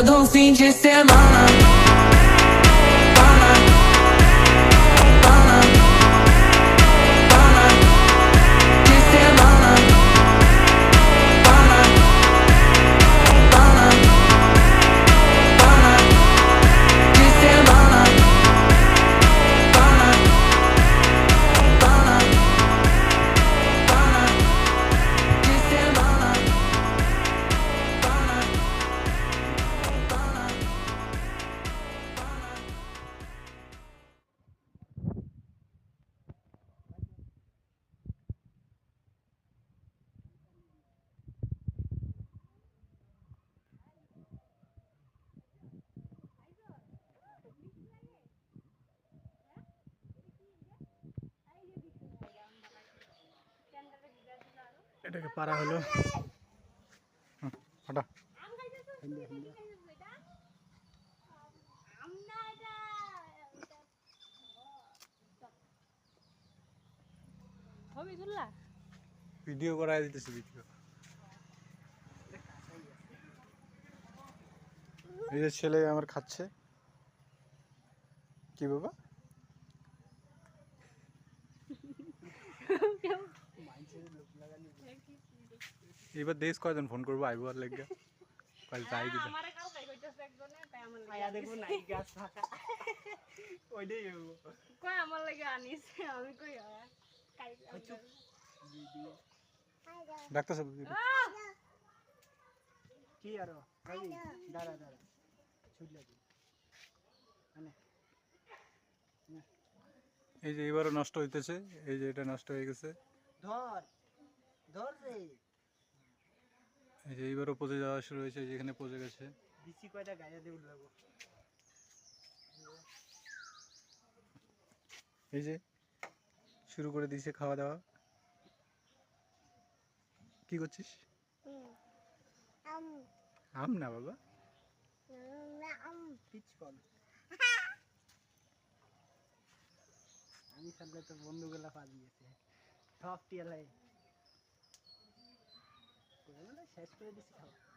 todo fim de semana. এটাকে পারা হলো হাঁটা ভিডিও করাই দিতেছি ভিডিও এই যে ছেলে আমার খাচ্ছে কি বাবা এবার দেশ কয়জন ফোন করবো আইবো আর লেগে কাল তাই দিবে আমারে কাল কাই কইতেছে একজনে তাই আমার লাগা আয়া দেখো নাই গাছ ফাঁকা ওইটাই হইবো কই আমার লাগা আনিস আমি কই কাই ভিডিও ডাক্তার সাহেব কি আর ভাই দাঁড়া দাঁড়া ছুট লাগি মানে এই যে এবারও নষ্ট হইতেছে এই যে এটা নষ্ট হয়ে গেছে ধর ধর রে এই যে এইবারও পচে যাওয়া শুরু হয়েছে যেখানে পচে গেছে বিচি কয়টা গায়া দিয়ে উঠলাগো এই যে শুরু করে দিয়েছে খাওয়া দাওয়া কি করছিস আম না বাবা পিচ ফল আমি সামনে তো বন্ধুগুলা পালিয়েছে সব টিয়ালাই শেষ করে দিচ্ছি খাওয়া